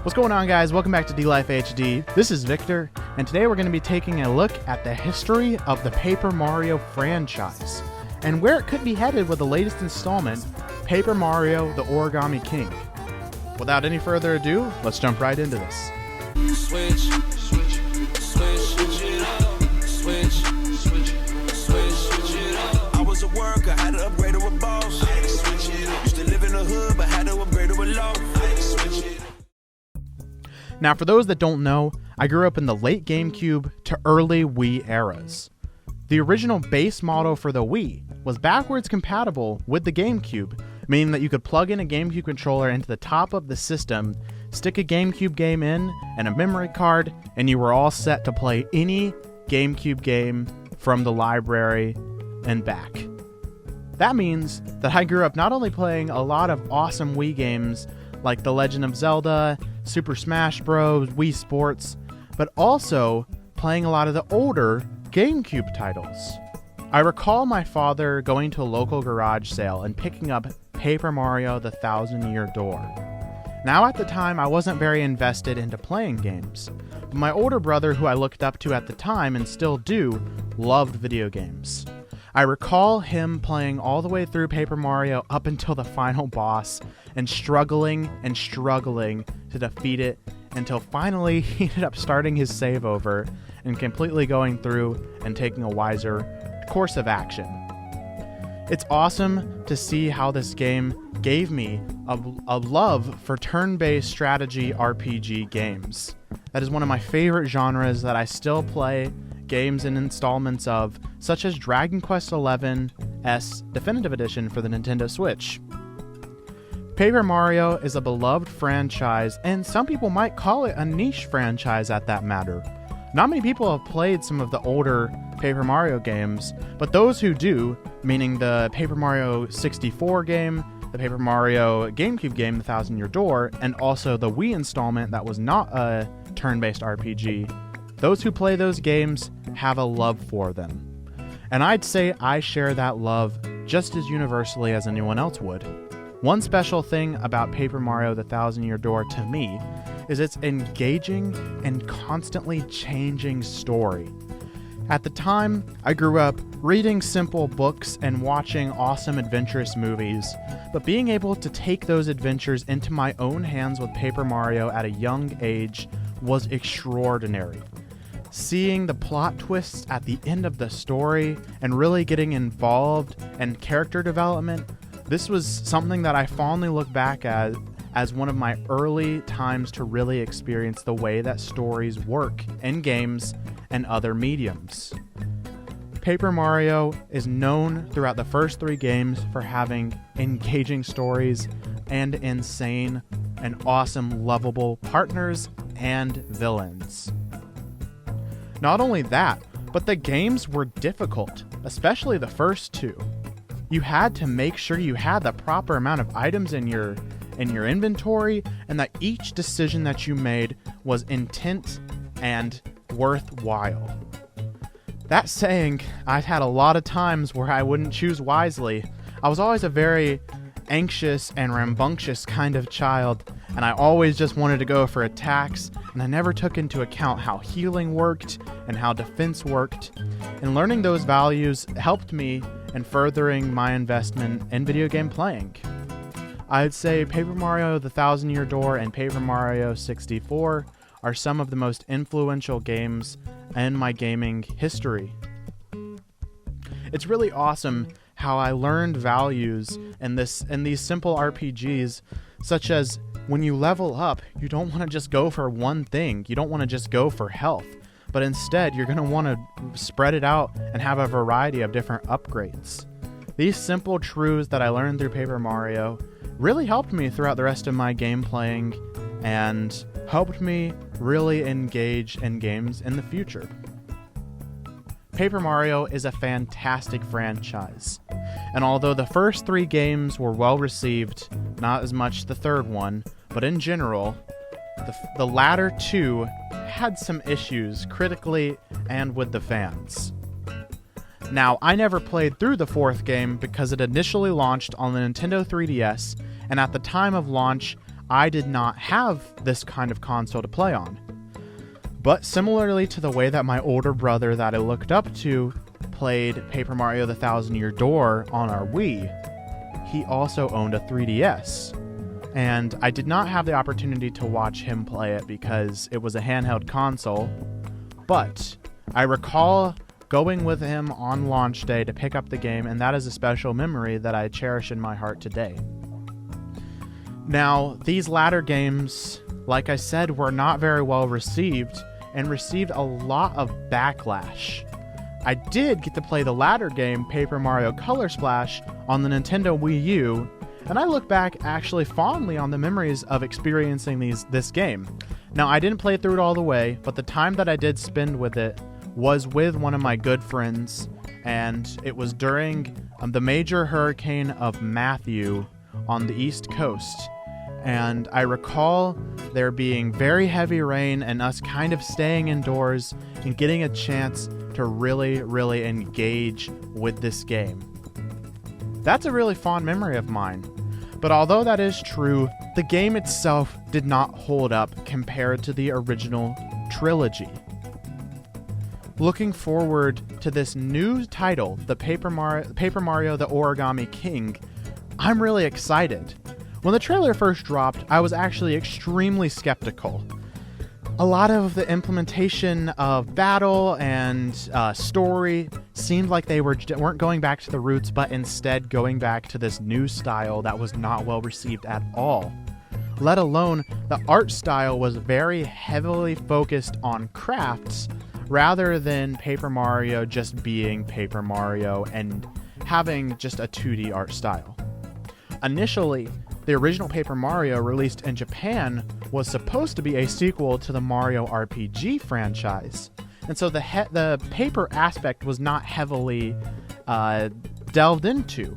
What's going on, guys? Welcome back to D-Life HD. This is Victor, and today we're going to be taking a look at the history of the Paper Mario franchise and where it could be headed with the latest installment, Paper Mario: The Origami King. Without any further ado, let's jump right into this. Switch it up. I was a worker, had to upgrade to a boss. I had to switch it up. Used to live in the hood, but had to upgrade to a loft. I had to switch it up. Now, for those that don't know, I grew up in the late GameCube to early Wii eras. The original base model for the Wii was backwards compatible with the GameCube, meaning that you could plug in a GameCube controller into the top of the system, stick a GameCube game in, and a memory card, and you were all set to play any GameCube game from the library and back. That means that I grew up not only playing a lot of awesome Wii games like The Legend of Zelda, Super Smash Bros., Wii Sports, but also playing a lot of the older GameCube titles. I recall my father going to a local garage sale and picking up Paper Mario: The Thousand-Year Door. Now, at the time, I wasn't very invested into playing games, but my older brother, who I looked up to at the time and still do, loved video games. I recall him playing all the way through Paper Mario up until the final boss and struggling to defeat it until finally he ended up starting his save over and completely going through and taking a wiser course of action. It's awesome to see how this game gave me a love for turn-based strategy RPG games. That is one of my favorite genres that I still play games in installments of, such as Dragon Quest XI's Definitive Edition for the Nintendo Switch. Paper Mario is a beloved franchise, and some people might call it a niche franchise at that matter. Not many people have played some of the older Paper Mario games, but those who do, meaning the Paper Mario 64 game, the Paper Mario GameCube game, The Thousand-Year Door, and also the Wii installment that was not a turn-based RPG, those who play those games have a love for them. And I'd say I share that love just as universally as anyone else would. One special thing about Paper Mario: The Thousand-Year Door to me is its engaging and constantly changing story. At the time, I grew up reading simple books and watching awesome adventurous movies, but being able to take those adventures into my own hands with Paper Mario at a young age was extraordinary. Seeing the plot twists at the end of the story and really getting involved in character development, this was something that I fondly look back at as one of my early times to really experience the way that stories work in games and other mediums. Paper Mario is known throughout the first three games for having engaging stories and insane and awesome lovable partners and villains. Not only that, but the games were difficult, especially the first two. You had to make sure you had the proper amount of items in your inventory, and that each decision that you made was intent and worthwhile. That saying, I've had a lot of times where I wouldn't choose wisely. I was always a very anxious and rambunctious kind of child, and I always just wanted to go for attacks, and I never took into account how healing worked and how defense worked. And learning those values helped me in furthering my investment in video game playing. I'd say Paper Mario: The Thousand-Year Door and Paper Mario 64 are some of the most influential games in my gaming history. It's really awesome how I learned values in these simple RPGs, such as when you level up, you don't want to just go for one thing. You don't want to just go for health, but instead you're going to want to spread it out and have a variety of different upgrades. These simple truths that I learned through Paper Mario really helped me throughout the rest of my game playing and helped me really engage in games in the future. Paper Mario is a fantastic franchise, and although the first three games were well received, not as much the third one, but in general, the latter two had some issues critically and with the fans. Now, I never played through the fourth game because it initially launched on the Nintendo 3DS, and at the time of launch, I did not have this kind of console to play on. But similarly to the way that my older brother that I looked up to played Paper Mario The Thousand Year Door on our Wii, he also owned a 3DS. And I did not have the opportunity to watch him play it because it was a handheld console, but I recall going with him on launch day to pick up the game, and that is a special memory that I cherish in my heart today. Now, these latter games, like I said, were not very well received and received a lot of backlash. I did get to play the latter game, Paper Mario Color Splash, on the Nintendo Wii U, and I look back actually fondly on the memories of experiencing this game. Now, I didn't play through it all the way, but the time that I did spend with it was with one of my good friends, and it was during the major hurricane of Matthew on the East Coast. And I recall there being very heavy rain and us kind of staying indoors and getting a chance to really, really engage with this game. That's a really fond memory of mine. But although that is true, the game itself did not hold up compared to the original trilogy. Looking forward to this new title, the Paper Mario The Origami King, I'm really excited. When the trailer first dropped, I was actually extremely skeptical. A lot of the implementation of battle and story seemed like they weren't going back to the roots, but instead going back to this new style that was not well received at all. Let alone, the art style was very heavily focused on crafts rather than Paper Mario just being Paper Mario and having just a 2D art style. Initially, the original Paper Mario, released in Japan, was supposed to be a sequel to the Mario RPG franchise, and so the paper aspect was not heavily delved into.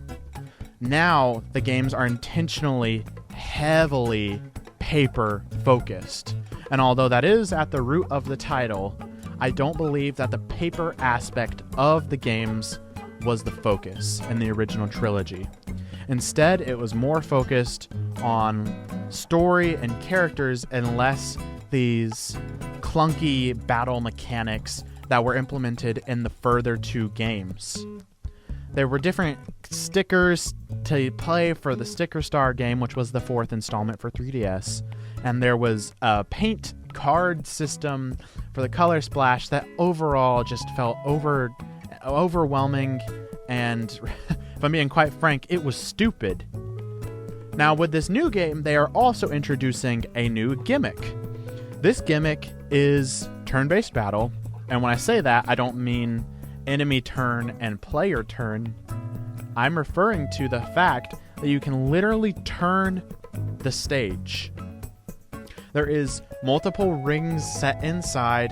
Now, the games are intentionally heavily paper-focused, and although that is at the root of the title, I don't believe that the paper aspect of the games was the focus in the original trilogy. Instead, it was more focused on story and characters and less these clunky battle mechanics that were implemented in the further two games. There were different stickers to play for the Sticker Star game, which was the fourth installment for 3DS, and there was a paint card system for the Color Splash that overall just felt overwhelming, and if I'm being quite frank, it was stupid. Now, with this new game, they are also introducing a new gimmick. This gimmick is turn-based battle, and when I say that, I don't mean enemy turn and player turn. I'm referring to the fact that you can literally turn the stage. There is multiple rings set inside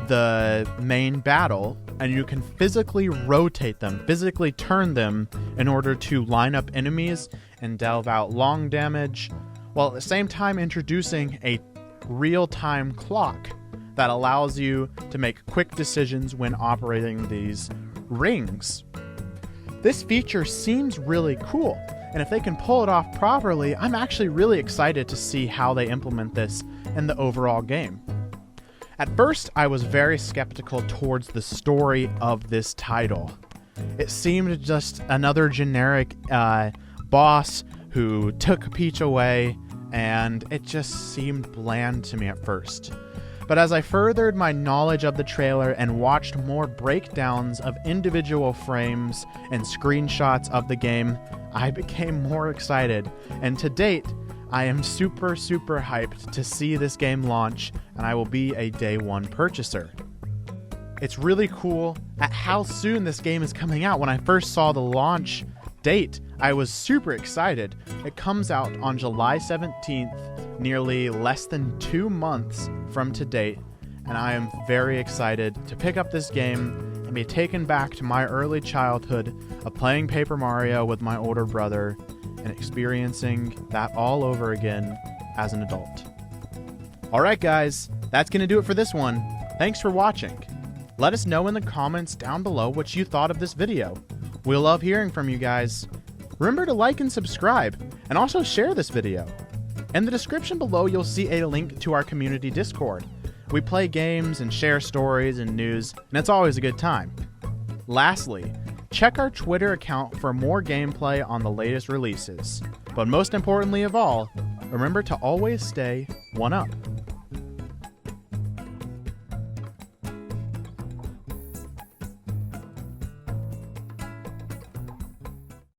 the main battle, and you can physically rotate them, physically turn them in order to line up enemies and delve out long damage, while at the same time introducing a real-time clock that allows you to make quick decisions when operating these rings. This feature seems really cool, and if they can pull it off properly, I'm actually really excited to see how they implement this in the overall game. At first, I was very skeptical towards the story of this title. It seemed just another generic boss who took Peach away, and it just seemed bland to me at first. But as I furthered my knowledge of the trailer and watched more breakdowns of individual frames and screenshots of the game, I became more excited. And to date, I am super hyped to see this game launch, and I will be a day one purchaser. It's really cool at how soon this game is coming out. When I first saw the launch date, I was super excited. It comes out on July 17th, nearly less than 2 months from to date, and I am very excited to pick up this game and be taken back to my early childhood of playing Paper Mario with my older brother and experiencing that all over again as an adult. Alright guys, that's going to do it for this one. Thanks for watching. Let us know in the comments down below what you thought of this video. We'll love hearing from you guys. Remember to like and subscribe, and also share this video. In the description below, you'll see a link to our community Discord. We play games and share stories and news, and it's always a good time. Lastly, check our Twitter account for more gameplay on the latest releases. But most importantly of all, remember to always stay one up.